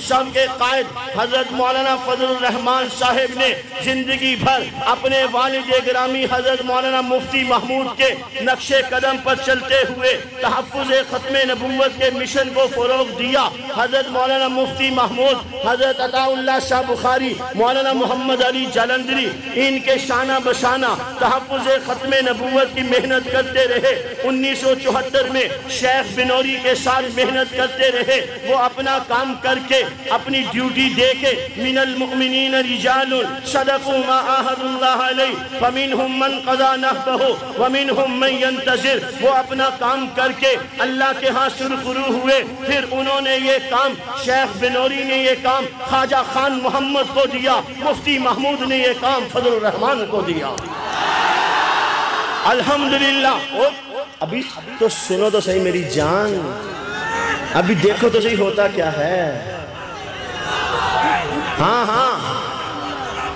شام کے قائد حضرت مولانا فضل الرحمان صاحب نے زندگی بھر اپنے والد گرامی حضرت مولانا مفتی محمود کے نقش قدم پر چلتے ہوئے تحفظ ختم نبوت کے مشن کو فروغ دیا۔ حضرت مولانا مفتی محمود، حضرت عطا اللہ شاہ بخاری، مولانا محمد علی جالندری ان کے شانہ بشانہ تحفظ ختم نبوت کی محنت کرتے رہے۔ 1974 میں شیخ بنوری کے ساتھ محنت کرتے رہے۔ وہ اپنا کام کر کے اپنی ڈیوٹی دے کے من المؤمنین رجال صدقوا ما عاہدوا اللہ علیہ فمنہم من قضى نحبہ ومنہم من ينتظر، وہ اپنا کام کر کے اللہ کے ہاں سرخرو ہوئے۔ پھر انہوں نے یہ کام، شیخ بنوری نے یہ کام خواجہ خان محمد کو دیا، مفتی محمود نے یہ کام فضل الرحمان کو دیا۔ الحمدللہ۔ ابھی تو سنو تو صحیح میری جان، ابھی دیکھو تو صحیح ہوتا کیا ہے۔ ہاں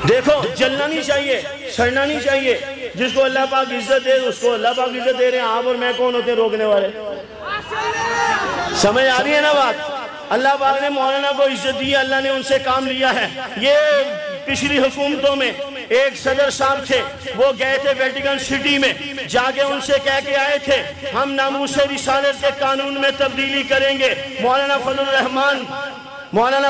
دیکھو، جلنا نہیں چاہیے، سڑنا نہیں چاہیے۔ جس کو اللہ پاک عزت دے اس کو اللہ پاک عزت دے رہے ہیں۔ آپ اور میں کون ہوتے ہیں روکنے والے؟ سمجھ آ رہی ہے نا بات؟ اللہ پاک نے مولانا کو عزت دی، اللہ نے ان سے کام لیا ہے۔ یہ پچھلی حکومتوں میں ایک صدر صاحب تھے، وہ گئے تھے ویٹیکن سٹی میں، جا کے ان سے کہہ کے آئے تھے ہم ناموس رسالت کے قانون میں تبدیلی کریں گے۔ مولانا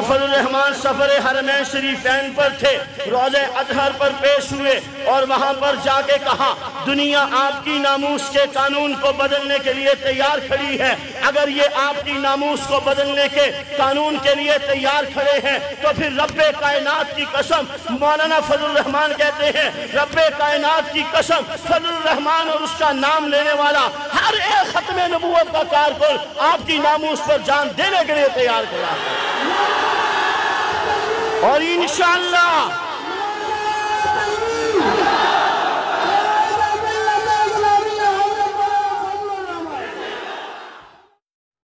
فضل الرحمان سفر حرمین شریفین پر تھے، روضہ اطہر پر پیش ہوئے اور وہاں پر جا کے کہا دنیا آپ کی ناموس کے قانون کو بدلنے کے لیے تیار کھڑی ہے۔ اگر یہ آپ کی ناموس کو بدلنے کے قانون کے لیے تیار کھڑے ہیں تو پھر رب کائنات کی قسم، مولانا فضل الرحمان کہتے ہیں رب کائنات کی قسم، فضل الرحمان اور اس کا نام لینے والا ہر ایک ختم نبوت کا کارکن آپ کی ناموس پر جان دینے کے لیے تیار کھڑا ہے۔ اور انشاءاللہ